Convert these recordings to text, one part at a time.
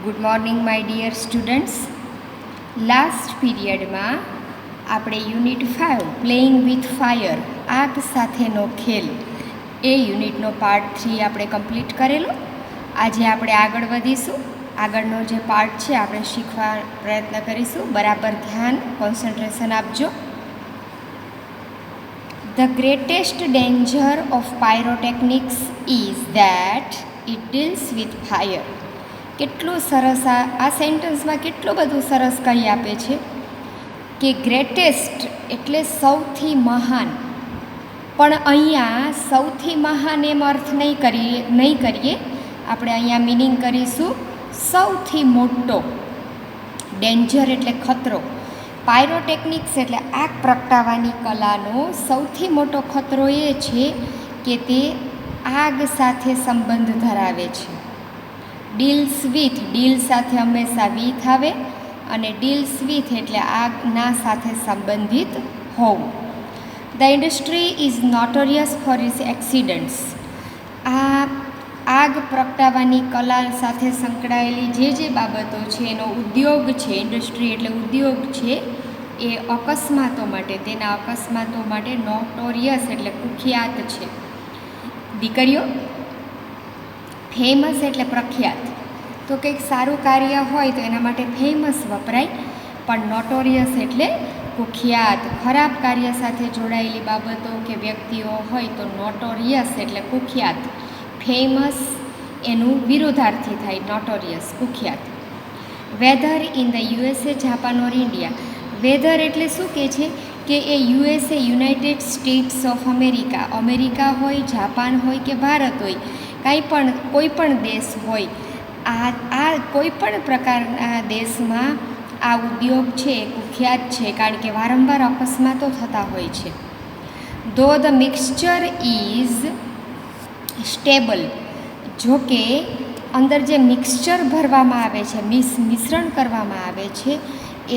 Good morning my dear students. Last પીરિયડમાં આપણે unit 5 playing with fire આગ સાથેનો ખેલ એ યુનિટનો પાર્ટ 3 આપણે કમ્પ્લીટ કરેલો. આજે આપણે આગળ વધીશું. આગળનો જે પાર્ટ છે આપણે શીખવા પ્રયત્ન કરીશું. બરાબર ધ્યાન કોન્સન્ટ્રેશન આપજો. The greatest danger of pyrotechnics is that it deals with fire. કેટલું સરસ આ સેન્ટેન્સમાં કેટલું બધું સરસ કહી આપે છે કે ગ્રેટેસ્ટ એટલે સૌથી મહાન, પણ અહીંયા સૌથી મહાન એમ અર્થ નહીં કરીએ. આપણે અહીંયા મિનિંગ કરીશું સૌથી મોટો. ડેન્જર એટલે ખતરો. પાયરોટેકનિક્સ એટલે આગ પ્રગટાવવાની કલાનો સૌથી મોટો ખતરો એ છે કે તે આગ સાથે સંબંધ ધરાવે છે. ડીલ્સ વિથ, ડીલ સાથે હંમેશા વિથ આવે અને ડીલ્સ વિથ એટલે આગના સાથે સંબંધિત હોવું. The industry is notorious for its accidents. આ આગ પ્રગટાવવાની કલા સાથે સંકળાયેલી જે બાબતો છે એનો ઉદ્યોગ છે. ઇન્ડસ્ટ્રી એટલે ઉદ્યોગ છે એ અકસ્માતો માટે, તેના અકસ્માતો માટે નોટોરિયસ એટલે કુખ્યાત છે. દીકરીઓ, ફેમસ એટલે પ્રખ્યાત. તો કંઈક સારું કાર્ય હોય તો એના માટે ફેમસ વપરાય, પણ નોટોરિયસ એટલે કુખ્યાત. ખરાબ કાર્ય સાથે જોડાયેલી બાબતો કે વ્યક્તિઓ હોય તો નોટોરિયસ એટલે કુખ્યાત. ફેમસ એનું વિરુદ્ધાર્થી થાય નોટોરિયસ, કુખ્યાત. Weather in the USA, Japan or India. Weather એટલે શું કહે છે કે એ USA United States of America, America હોય, જાપાન હોય કે ભારત હોય, કોઈ પણ દેશ હોય, આ કોઈ પણ પ્રકારના દેશમાં આ ઉદ્યોગ છે એ કુખ્યાત છે, કારણ કે વારંવાર અકસ્માતો થતા હોય છે. ધો ધ મિક્સચર ઇઝ સ્ટેબલ. જો કે અંદર જે મિક્સચર ભરવામાં આવે છે, મિશ્રણ કરવામાં આવે છે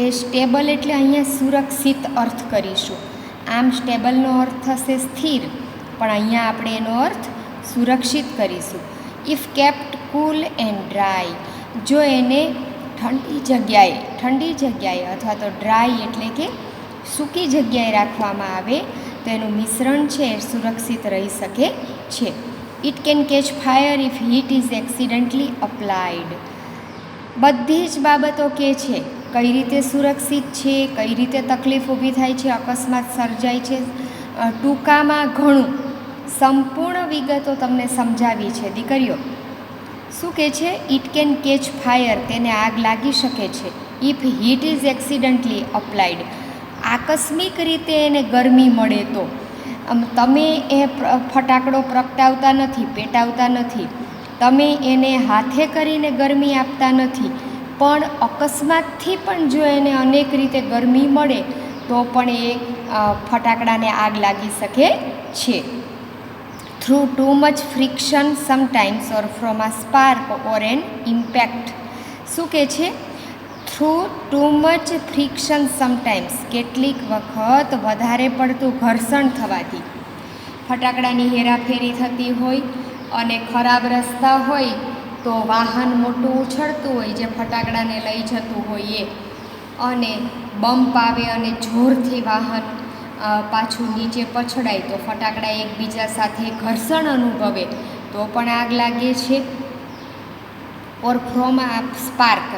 એ સ્ટેબલ એટલે અહીંયા સુરક્ષિત અર્થ કરીશું. આમ સ્ટેબલનો અર્થ થશે સ્થિર, પણ અહીંયા આપણે એનો અર્થ સુરક્ષિત કરીશું. If kept cool and dry. જો એને ઠંડી જગ્યાએ અથવા તો ડ્રાય એટલે કે સૂકી જગ્યાએ રાખવામાં આવે તો એનું મિશ્રણ છે એ સુરક્ષિત રહી શકે છે. It can catch fire if heat is accidentally applied. બધી જ બાબતો કે છે કઈ રીતે સુરક્ષિત છે, કઈ રીતે તકલીફ ઊભી થાય છે, અકસ્માત સર્જાય છે. ટૂંકામાં ઘણું સંપૂર્ણ વિગતો તમને સમજાવી છે. દીકરીઓ શું કહે છે? ઇટ કેન કેચ ફાયર, તેને આગ લાગી શકે છે. If heat is accidentally applied, આકસ્મિક રીતે એને ગરમી મળે તો. તમે એ ફટાકડો પ્રગટાવતા નથી, પેટાવતા નથી, તમે એને હાથે કરીને ગરમી આપતા નથી, પણ અકસ્માતથી પણ જો એને અનેક રીતે ગરમી મળે તો પણ એ ફટાકડાને આગ લાગી શકે છે. Through too much friction sometimes or from a spark or an impact. શું કહે છે? Through too much friction sometimes, કેટલીક વખત વધારે પડતું ઘર્ષણ થવાથી. ફટાકડાની હેરાફેરી થતી હોય અને ખરાબ રસ્તા હોય તો વાહન મોટું ઉછળતું હોય જે ફટાકડાને લઈ જતું હોય એ, અને બમ્પ આવે અને જોરથી વાહન પાછું નીચે પછડાય તો ફટાકડા એકબીજા સાથે ઘર્ષણ અનુભવે તો પણ આગ લાગે છે. ઓર ફ્રોમ આ સ્પાર્ક,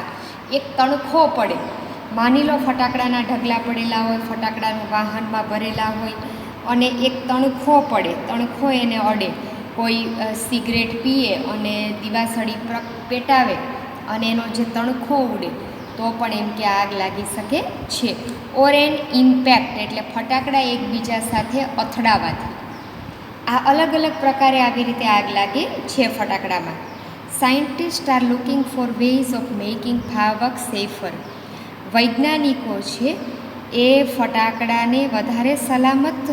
એક તણખો પડે. માની લો ફટાકડાના ઢગલા પડેલા હોય, ફટાકડાનું વાહનમાં ભરેલા હોય અને એક તણખો પડે, તણખો એને અડે. કોઈ સિગરેટ પીએ અને દિવાસળી પેટાવે અને એનો જે તણખો ઉડે તો પણ એમ કે આગ લાગી શકે છે. ઓર એન ઇમ્પેક્ટ એટલે ફટાકડા એકબીજા સાથે અથડાવાથી. આ અલગ અલગ પ્રકારે આવી રીતે આગ લાગે છે ફટાકડામાં. Scientist are looking for ways of making firework safer. વૈજ્ઞાનિકો છે એ ફટાકડાને વધારે સલામત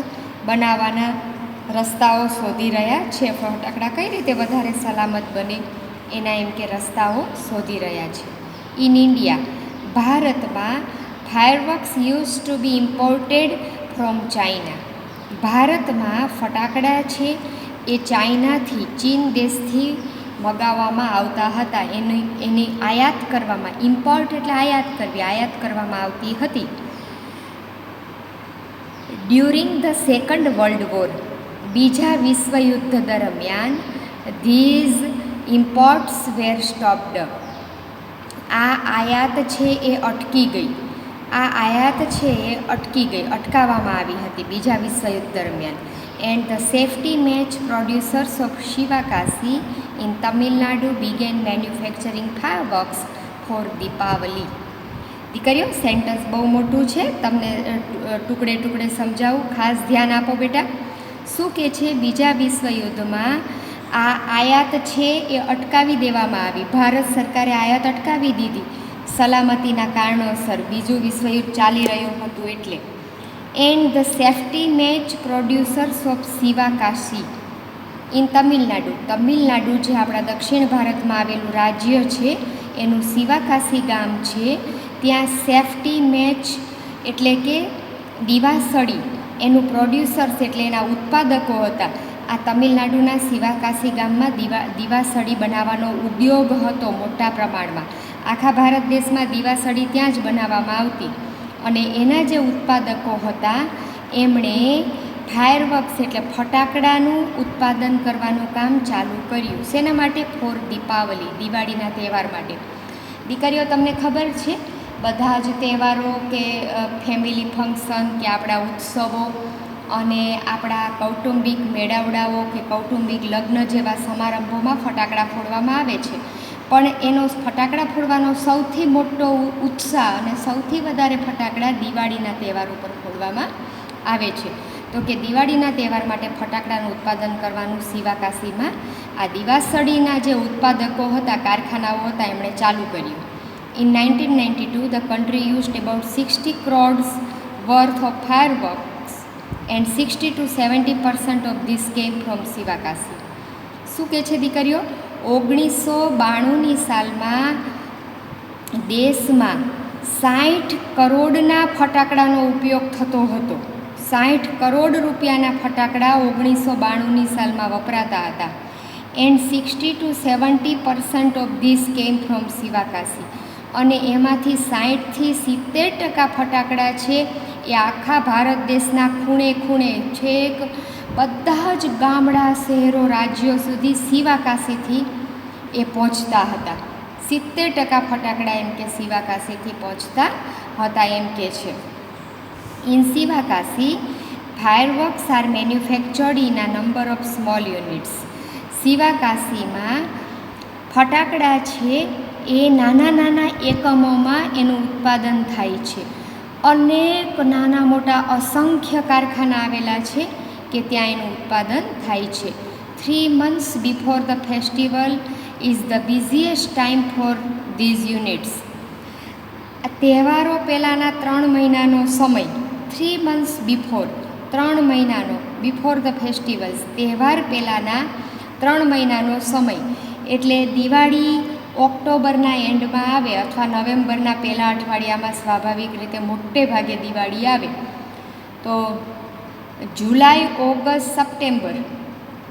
બનાવવાના રસ્તાઓ શોધી રહ્યા છે. ફટાકડા કઈ રીતે વધારે સલામત બને એના એમ કે રસ્તાઓ શોધી રહ્યા છે. ઇન ઇન્ડિયા, ભારતમાં fireworks use to be imported from China. ભારતમાં ફટાકડા છે એ ચાઇનાથી, ચીન દેશથી મગાવવામાં આવતા હતા, એની આયાત કરવામાં, ઇમ્પોર્ટ એટલે આયાત કરવી, આયાત કરવામાં આવતી હતી. During the second world war, બીજા વિશ્વયુદ્ધ દરમિયાન, ધીઝ ઇમ્પોર્ટ્સ વેર સ્ટોપ્ડ, આ આયાત છે એ અટકી ગઈ. આ આયાત છે એ અટકી ગઈ, અટકાવવામાં આવી હતી બીજા વિશ્વયુદ્ધ દરમિયાન. And the safety match producers of Sivakasi in Tamil Nadu began manufacturing fireworks for Deepavali. દીકરીઓ, સેન્ટન્સ બહુ મોટું છે, તમને ટુકડે ટુકડે સમજાવું, ખાસ ધ્યાન આપો બેટા. શું કે છે, બીજા વિશ્વયુદ્ધમાં આ આયાત છે એ અટકાવી દેવામાં આવી. ભારત સરકારે આયાત અટકાવી દીધી સલામતીના કારણોસર, બીજું વિશ્વયુદ્ધ ચાલી રહ્યું હતું એટલે. And the safety match producers of Sivakasi in Tamil Nadu, Tamil Nadu જે આપણા દક્ષિણ ભારતમાં આવેલું રાજ્ય છે એનું શિવાકાશી ગામ છે, ત્યાં સેફ્ટી મેચ એટલે કે દીવાસળી, એનું પ્રોડ્યુસર્સ એટલે એના ઉત્પાદકો હતા. આ તમિલનાડુના શિવાકાશી ગામમાં દીવાસળી બનાવવાનો ઉદ્યોગ હતો મોટા પ્રમાણમાં. આખા ભારત દેશમાં દીવાસળી ત્યાં જ બનાવવામાં આવતી. અને એના જે ઉત્પાદકો હતા એમણે ફાયરવર્ક્સ એટલે ફટાકડાનું ઉત્પાદન કરવાનું કામ ચાલુ કર્યું. શેના માટે? ફોર દીપાવલી, દિવાળીના તહેવાર માટે. દીકરીઓ, તમને ખબર છે બધા જ તહેવારો કે ફેમિલી ફંક્શન કે આપણા ઉત્સવો અને આપણા કૌટુંબિક મેળાવડાઓ કે કૌટુંબિક લગ્ન જેવા સમારંભોમાં ફટાકડા ફોડવામાં આવે છે. પણ એનો ફટાકડા ફોડવાનો સૌથી મોટો ઉત્સાહ અને સૌથી વધારે ફટાકડા દિવાળીના તહેવાર ઉપર ફોડવામાં આવે છે. તો કે દિવાળીના તહેવાર માટે ફટાકડાનું ઉત્પાદન કરવાનું શિવાકાશીમાં આ દીવાસળીના જે ઉત્પાદકો હતા, કારખાનાઓ હતા, એમણે ચાલુ કર્યું. In 1992 the country used about 60 crores worth of fireworks and 60 to 70% of this came from Sivakasi. શું કહે છે દીકરીઓ? 1992ની સાલમાં દેશમાં 60 કરોડના ફટાકડાનો ઉપયોગ થતો હતો. 60 કરોડ રૂપિયાના ફટાકડા 1992ની સાલમાં વપરાતા હતા. And 60 to 70% of this came from Sivakasi. અને એમાંથી 60થી 70% ફટાકડા છે એ આખા ભારત દેશના ખૂણે ખૂણે છેક બધા જ ગામડા, શહેરો, રાજ્યો સુધી શિવાકાશીથી એ પહોંચતા હતા. 70% ફટાકડા એમ કે શિવાકાશીથી પહોંચતા હતા એમ કે છે. In Sivakasi fireworks are manufactured in a number of small units. શિવાકાશીમાં ફટાકડા છે એ નાના નાના એકમોમાં એનું ઉત્પાદન થાય છે. અનેક નાના મોટા અસંખ્ય કારખાના આવેલા છે કે ત્યાં એનું ઉત્પાદન થાય છે. 3 months before the festival is the busiest time for these units. તહેવારો પહેલાંના 3 મહિનાનો સમય, 3 months before, 3 મહિનાનો, before the festivals, તહેવાર પહેલાંના 3 મહિનાનો સમય એટલે દિવાળી ઓક્ટોબરના એન્ડમાં આવે અથવા નવેમ્બરના પહેલા અઠવાડિયામાં સ્વાભાવિક રીતે મોટે ભાગે દિવાળી આવે. તો જુલાઈ, ઓગસ્ટ, સપ્ટેમ્બર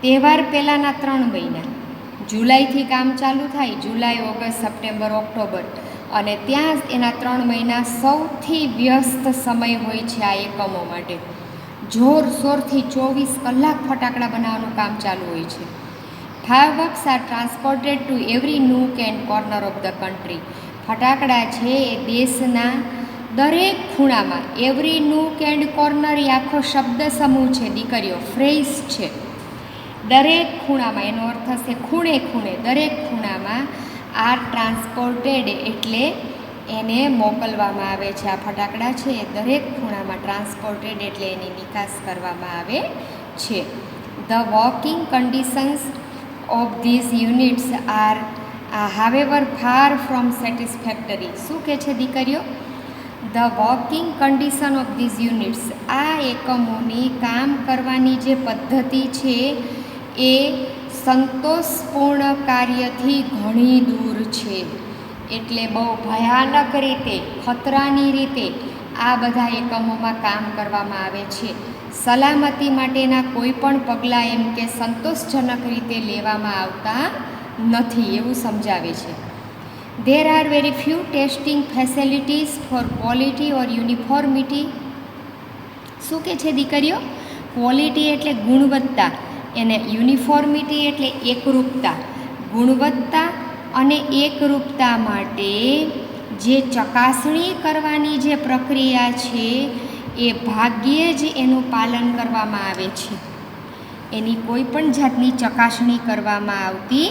તહેવાર પહેલાંના 3 મહિના, જુલાઈથી કામ ચાલુ થાય, જુલાઈ, ઓગસ્ટ, સપ્ટેમ્બર, ઓક્ટોબર, અને ત્યાં એના 3 મહિના સૌથી વ્યસ્ત સમય હોય છે આ એકમો માટે. જોરશોરથી 24 કલાક ફટાકડા બનાવવાનું કામ ચાલુ હોય છે. Fireworks are transported to every nook and corner of the country. ફટાકડા છે એ દેશના દરેક ખૂણામાં, એવરી નૂક એન્ડ કોર્નર એ આખો શબ્દ સમૂહ છે દીકરીઓ, ફ્રેઝ છે. દરેક ખૂણામાં એનો અર્થ થશે ખૂણે ખૂણે, દરેક ખૂણામાં આર ટ્રાન્સપોર્ટેડ એટલે એને મોકલવામાં આવે છે. આ ફટાકડા છે એ દરેક ખૂણામાં, ટ્રાન્સપોર્ટેડ એટલે એની નિકાસ કરવામાં આવે છે. The working conditions of these units are however far from satisfactory. શું કહે છે દીકરીઓ? The working condition of these units, આ એકમોની કામ કરવાની જે પદ્ધતિ છે એ સંતોષપૂર્ણ કાર્યથી ઘણી દૂર છે. એટલે બહુ ભયાનક રીતે, ખતરાની રીતે આ બધા એકમોમાં કામ કરવામાં આવે છે. સલામતી માટેના કોઈ પણ પગલાં એમ કે સંતોષજનક રીતે લેવામાં આવતા નથી એવું સમજાવે છે. There are very few testing facilities for quality or uniformity. શું કે છે દીકરીઓ? ક્વોલિટી એટલે ગુણવત્તા, એને યુનિફોર્મિટી એટલે એકરૂપતા. ગુણવત્તા અને એકરૂપતા માટે જે ચકાસણી કરવાની જે પ્રક્રિયા છે એ ભાગ્યે જ એનું પાલન કરવામાં આવે છે. એની કોઈ પણ જાતની ચકાસણી કરવામાં આવતી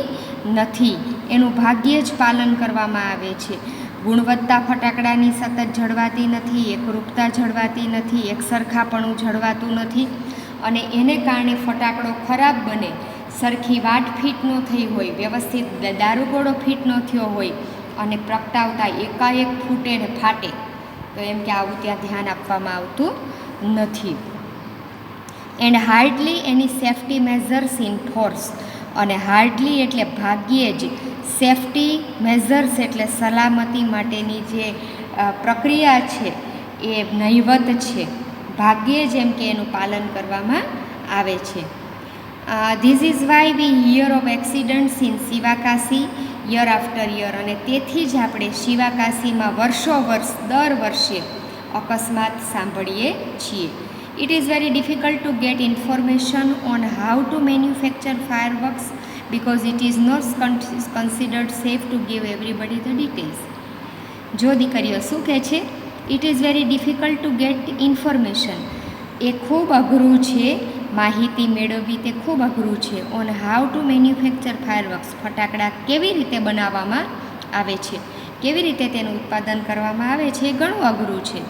નથી, એનું ભાગ્યે જ પાલન કરવામાં આવે છે. ગુણવત્તા ફટાકડાની સતત જળવાતી નથી, એકરૂપતા જળવાતી નથી, એકસરખાપણું જળવાતું નથી અને એને કારણે ફટાકડો ખરાબ બને, સરખી વાટ ફિટ ન થઈ હોય, વ્યવસ્થિત દારૂગોળો ફિટ ન થયો હોય અને પ્રગટાવતા એકાએક ફૂટે ને ફાટે, તો એમ કે આવું ત્યાં ધ્યાન આપવામાં આવતું નથી. And hardly any safety measures in force, અને હાર્ડલી એટલે ભાગ્યે જ, સેફ્ટી મેઝર્સ એટલે સલામતી માટેની જે પ્રક્રિયા છે એ નહિવત છે, ભાગ્યે જ એમ કે એનું પાલન કરવામાં આવે છે. This is why we here of accidents in Sivakasi year after year, અને તેથી જ આપણે શિવાકાશીમાં દર વર્ષે અકસ્માત સાંભળીએ છીએ. It is very difficult to get information on how to manufacture fireworks because it is not considered safe to give everybody the details. જો દીકરીઓ શું કહે છે? It is very difficult to get information. એ ખૂબ અઘરું છે, માહિતી મેળવવી તે ખૂબ અઘરું છે. On how to manufacture fireworks, ફટાકડા કેવી રીતે બનાવવામાં આવે છે, કેવી રીતે તેનું ઉત્પાદન કરવામાં આવે છે, એ ઘણું અઘરું છે.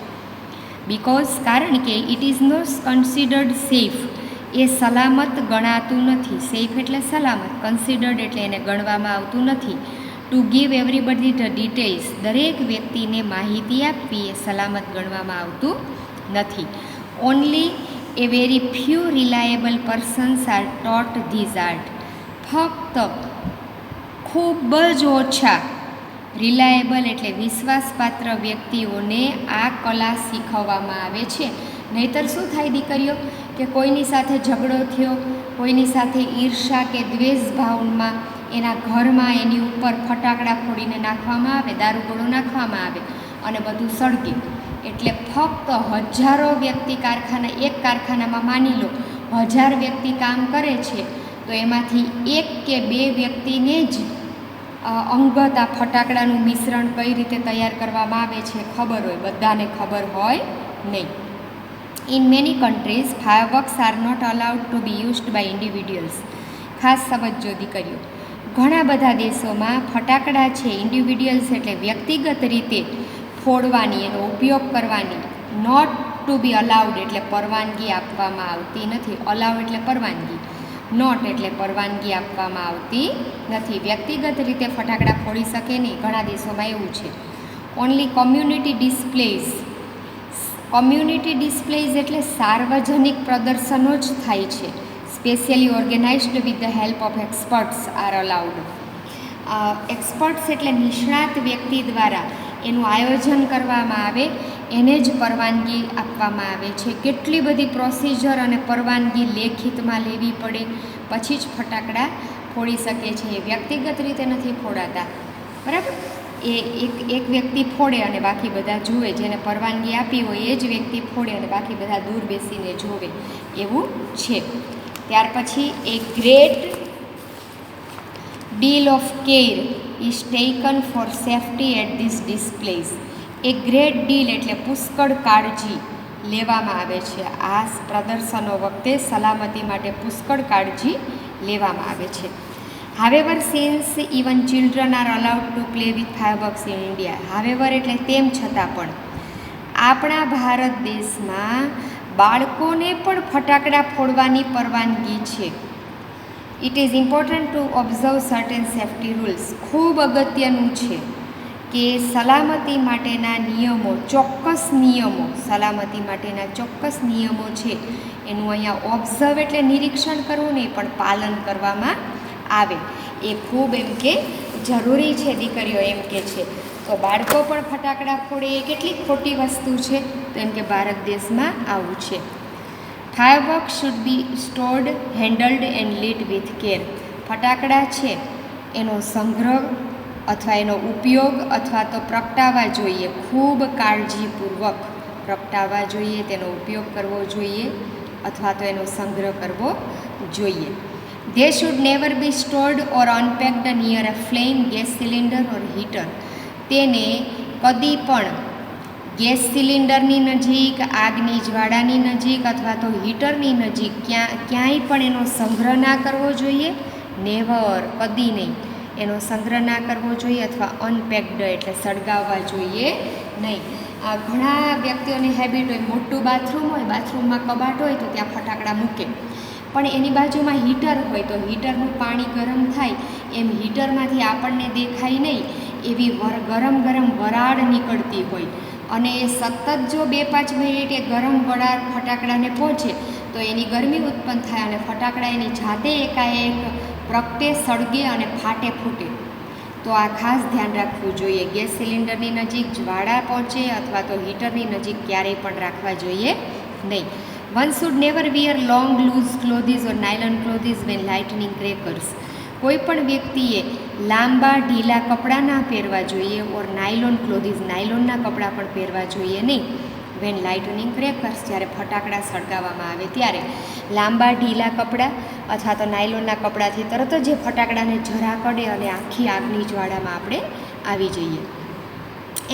બિકોઝ કારણ કે it is not considered safe, એ સલામત ગણાતું નથી. સેફ એટલે સલામત, કન્સિડર્ડ એટલે એને ગણવામાં આવતું નથી. To give everybody the details, દરેક વ્યક્તિને માહિતી આપવી એ સલામત ગણવામાં આવતું નથી. Only a very few reliable persons are taught these art, ફક્ત ખૂબ જ ઓછા રિલાયેબલ એટલે વિશ્વાસપાત્ર વ્યક્તિઓને આ કલા શીખવવામાં આવે છે. નહીંતર શું થાય દીકરીઓ કે કોઈની સાથે ઝઘડો થયો, કોઈની સાથે ઈર્ષા કે દ્વેષ ભાવમાં એના ઘરમાં એની ઉપર ફટાકડા ફોડીને નાખવામાં આવે, દારૂગોળો નાખવામાં આવે અને બધું સળગે. એટલે ફક્ત હજારો વ્યક્તિ એક કારખાનામાં માની લો 1000 વ્યક્તિ કામ કરે છે, તો એમાંથી 1 કે 2 વ્યક્તિને જ અંગત આ ફટાકડાનું મિશ્રણ કઈ રીતે તૈયાર કરવામાં આવે છે ખબર હોય, બધાને ખબર હોય નહીં. In many countries fireworks are not allowed to be used by individuals. ખાસ સમજો દીકરીઓ, ઘણા બધા દેશોમાં ફટાકડા છે ઇન્ડિવિડ્યુઅલ્સ એટલે વ્યક્તિગત રીતે ફોડવાની, એનો ઉપયોગ કરવાની નોટ ટુ બી અલાઉડ એટલે પરવાનગી આપવામાં આવતી નથી. અલાઉ એટલે પરવાનગી, નોટ એટલે પરવાનગી આપવામાં આવતી નથી. વ્યક્તિગત રીતે ફટાકડા ફોડી શકે નહીં, ઘણા દેશોમાં એવું છે. Only community displays, community displays એટલે સાર્વજનિક પ્રદર્શનો જ થાય છે. Specially organised with the help of experts are allowed. Experts એટલે નિષ્ણાત વ્યક્તિ દ્વારા એનું આયોજન કરવામાં આવે, એને જ પરવાનગી આપવામાં આવે છે. કેટલી બધી પ્રોસિજર અને પરવાનગી લેખિતમાં લેવી પડે પછી જ ફટાકડા ફોડી શકે છે. એ વ્યક્તિગત રીતે નથી ફોડાતા, બરાબર? એ એક વ્યક્તિ ફોડે અને બાકી બધા જુએ, જેને પરવાનગી આપી હોય એ જ વ્યક્તિ ફોડે અને બાકી બધા દૂર બેસીને જોવે, એવું છે. ત્યાર પછી a great deal of care is taken for safety at these displays. A great deal એટલે પુષ્કળ કાળજી લેવામાં આવે છે. આ પ્રદર્શનો વખતે સલામતી માટે પુષ્કળ કાળજી લેવામાં આવે છે. However since even children are allowed to play with fireworks in India. However એટલે તેમ છતાં પણ આપણા ભારત દેશમાં બાળકોને પણ ફટાકડા ફોડવાની પરવાનગી છે. It is important to observe certain safety rules. ખૂબ અગત્યનું છે કે સલામતી માટેના નિયમો, ચોક્કસ નિયમો, સલામતી માટેના ચોક્કસ નિયમો છે એનું અહીંયા ઓબ્ઝર્વ એટલે નિરીક્ષણ કરવું નહીં, પણ પાલન કરવામાં આવે. એ ખૂબ એમ કે જરૂરી છે દીકરીઓ, એમ કે છે. તો બાળકો પણ ફટાકડા ફોડે એ કેટલી ખોટી વસ્તુ છે, તો એમ કે ભારત દેશમાં આવું છે. Firework should be stored, handled and lead with care. ફટાકડા છે એનો સંગ્રહ અથવા એનો ઉપયોગ અથવા તો પ્રગટાવવા જોઈએ. ખૂબ કાળજીપૂર્વક પ્રગટાવવા જોઈએ, તેનો ઉપયોગ કરવો જોઈએ અથવા તો એનો સંગ્રહ કરવો જોઈએ. They should never be stored or unpacked near a flame, gas cylinder or heater. તેને કદી પણ ગેસ સિલિન્ડરની નજીક, આગની જ્વાળાની નજીક અથવા તો હીટરની નજીક ક્યાંય પણ એનો સંગ્રહ ના કરવો જોઈએ. નેવર, કદી નહીં એનો સંગ્રહ ના કરવો જોઈએ અથવા અનપેક્ડ એટલે સળગાવવા જોઈએ નહીં. ઘણા વ્યક્તિઓની હેબિટ હોય, મોટું બાથરૂમ હોય, બાથરૂમમાં કબાટ હોય તો ત્યાં ફટાકડા મૂકે, પણ એની બાજુમાં હીટર હોય તો હીટરનું પાણી ગરમ થાય એમ હીટરમાંથી આપણને દેખાય નહીં એવી ગરમ વરાળ નીકળતી હોય અને એ સતત જો 2-5 મિનિટ એ ગરમ વરાળ ફટાકડાને પહોંચે તો એની ગરમી ઉત્પન્ન થાય અને ફટાકડા એની જાતે એકાએક પ્રગટે, સળગે અને ફાટે, ફૂટે. તો આ ખાસ ધ્યાન રાખવું જોઈએ. ગેસ સિલિન્ડરની નજીક જ્વાળા પહોંચે અથવા તો હીટરની નજીક ક્યારેય પણ રાખવા જોઈએ નહીં. One should never wear long loose clothes or nylon clothes when lighting crackers. કોઈ પણ વ્યક્તિએ લાંબા ઢીલા કપડાં ના પહેરવા જોઈએ. ઓર નાયલોન ક્લોથીસ, નાયલોનના કપડાં પણ પહેરવા જોઈએ નહીં. વેન લાઇટનિંગ ક્રેકર્સ, જ્યારે ફટાકડા સળગાવવામાં આવે ત્યારે લાંબા ઢીલા કપડાં અથવા તો નાયલોનના કપડાથી તરત જ એ ફટાકડાને જરા પડે અને આખી આગની જ્વાળામાં આપણે આવી જઈએ.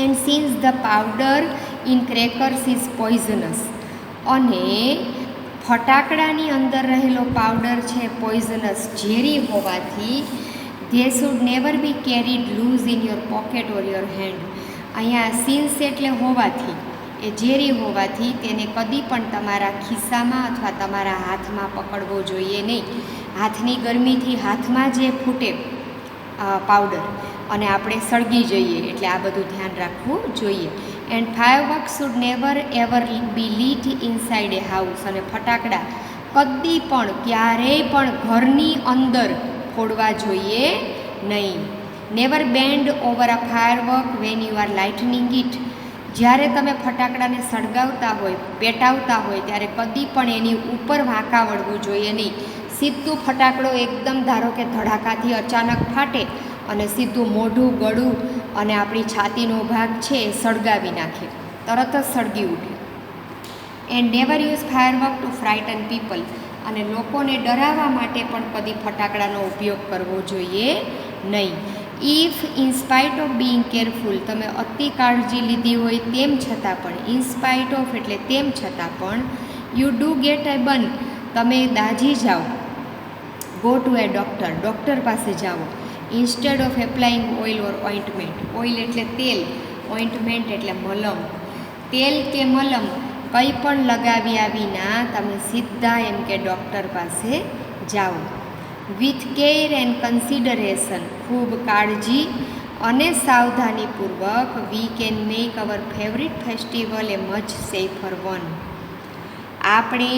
And since the powder in crackers is poisonous, અને ફટાકડાની અંદર રહેલો પાવડર છે પોઈઝનસ, ઝેરી હોવાથી they should never be carried loose in your pocket or your hand. અહીંયા સિન્સ એટલે હોવાથી, એ ઝેરી હોવાથી તેને કદી પણ તમારા ખિસ્સામાં અથવા તમારા હાથમાં પકડવો જોઈએ નહીં. હાથની ગરમીથી હાથમાં જે ફૂટે પાવડર અને આપણે સળગી જઈએ, એટલે આ બધું ધ્યાન રાખવું જોઈએ. And fireworks should never ever be lit inside a house, અને ફટાકડા કદી પણ ક્યારેય પણ ઘરની અંદર ફોડવા જોઈએ નહીં. Never band over a firework when you are lightning it. જ્યારે તમે ફટાકડાને સળગાવતા હોય, પેટાવતા હોય ત્યારે કદી પણ એની ઉપર વાંકા વળવું જોઈએ નહીં. સીધું ફટાકડો એકદમ ધારો કે ધડાકાથી અચાનક ફાટે અને સીધું મોઢું, ગળું અને આપણી છાતીનો ભાગ છે એ સળગાવી નાખે, તરત જ સળગી ઉઠે. And never use firework to frighten people, અને લોકોને ડરાવવા માટે પણ કદી ફટાકડાનો ઉપયોગ કરવો જોઈએ નહીં. If in spite of being careful, તમે અતિ કાળજી લીધી હોય તેમ છતાં પણ, ઇન્સ્પાઇટ ઓફ એટલે તેમ છતાં પણ, you do get a burn, તમે દાઝી જાઓ. Go to a doctor, doctor પાસે જાઓ. Instead of applying oil or ointment, oil એટલે તેલ, ઓઇન્ટમેન્ટ એટલે મલમ. તેલ કે મલમ કંઈ પણ લગાવ્યા વિના તમે સીધા એમ કે ડૉક્ટર પાસે જાઓ. વિથ કેર એન્ડ કન્સિડરેશન, ખૂબ કાળજી અને સાવધાનીપૂર્વક, we can make our favourite festival a much safer one. આપણે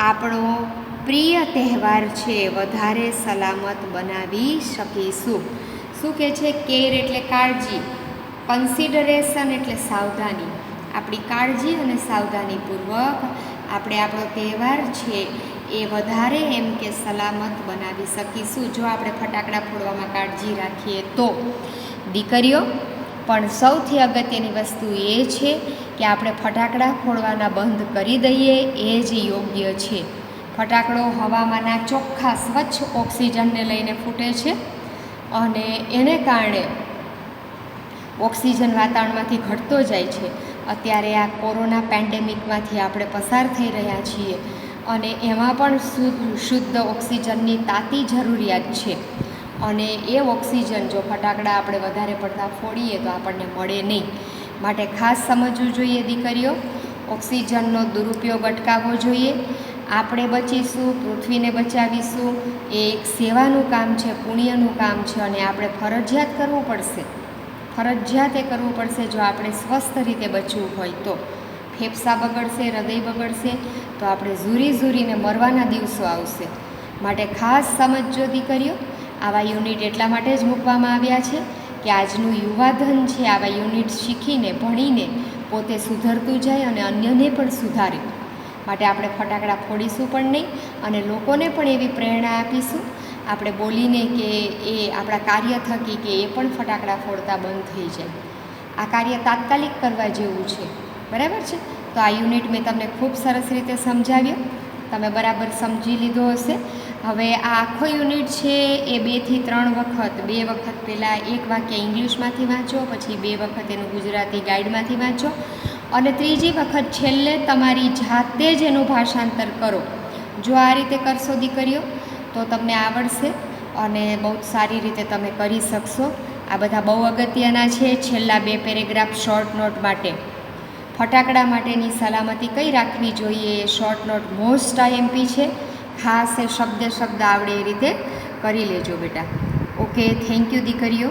આપણો પ્રિય તહેવાર છે વધારે સલામત બનાવી શકીશું. શું કહે છે? કેર એટલે કાળજી, કન્સિડરેશન એટલે સાવધાની. આપણી કાળજી અને સાવધાનીપૂર્વક આપણે આપણો તહેવાર છે એ વધારે એમ કે સલામત બનાવી શકીશું જો આપણે ફટાકડા ફોડવામાં કાળજી રાખીએ તો. દીકરીઓ, પણ સૌથી અગત્યની વસ્તુ એ છે કે આપણે ફટાકડા ફોડવાના બંધ કરી દઈએ, એ જ યોગ્ય છે. ફટાકડો હવામાંના ચોખ્ખા સ્વચ્છ ઓક્સિજનને લઈને ફૂટે છે અને એને કારણે ઓક્સિજન વાતાવરણમાંથી ઘટતો જાય છે. અત્યારે આ કોરોના પેન્ડેમિકમાંથી આપણે પસાર થઈ રહ્યા છીએ અને એમાં પણ શુદ્ધ ઓક્સિજનની તાતી જરૂરિયાત છે અને એ ઓક્સિજન જો ફટાકડા આપણે વધારે પડતા ફોડીએ તો આપણને મળે નહીં. માટે ખાસ સમજવું જોઈએ દીકરીઓ, ઓક્સિજનનો દુરુપયોગ અટકાવવો જોઈએ. આપણે બચીશું, પૃથ્વીને બચાવીશું, એ એક સેવાનું કામ છે, પુણ્યનું કામ છે અને આપણે ફરજિયાત કરવું પડશે. ફરજિયાત એ કરવું પડશે જો આપણે સ્વસ્થ રીતે બચવું હોય તો. ફેફસા બગડશે, હૃદય બગડશે તો આપણે ઝૂરીને મરવાના દિવસો આવશે. માટે ખાસ સમજજો દીકરીઓ, આવા યુનિટ એટલા માટે જ મૂકવામાં આવ્યા છે કે આજનું યુવાધન છે આવા યુનિટ શીખીને, ભણીને પોતે સુધરતું જાય અને અન્યને પણ સુધારે. માટે આપણે ફટાકડા ફોડીશું પણ નહીં અને લોકોને પણ એવી પ્રેરણા આપીશું આપણે બોલીને કે એ આપણા કાર્ય થકી કે એ પણ ફટાકડા ફોડતા બંધ થઈ જાય. આ કાર્ય તાત્કાલિક કરવા જેવું છે, બરાબર છે. તો આ યુનિટ મેં તમને ખૂબ સરસ રીતે સમજાવ્યો, તમે બરાબર સમજી લીધો હશે. હવે આ આખો યુનિટ છે એ 2 થી 3 વખત, 2 વખત પહેલાં એક વાક્ય ઇંગ્લિશમાંથી વાંચો, પછી 2 વખત એનું ગુજરાતી ગાઈડમાંથી વાંચો, અને ત્રીજી વખત છેલ્લે તમારી જાતે જ એનું ભાષાંતર કરો. જો આ રીતે કરશો દીકરીઓ તો તમને આવડશે અને બહુ જ સારી રીતે તમે કરી શકશો. આ બધા બહુ અગત્યના છે. છેલ્લા 2 પેરેગ્રાફ શોર્ટ નોટ માટે. ફટાકડા માટેની સલામતી કઈ રાખવી જોઈએ એ શોર્ટ નોટ મોસ્ટ આઈએમપી છે. ખાસ એ શબ્દ આવડે એ રીતે કરી લેજો બેટા. ઓકે, થેન્ક યુ દીકરીઓ.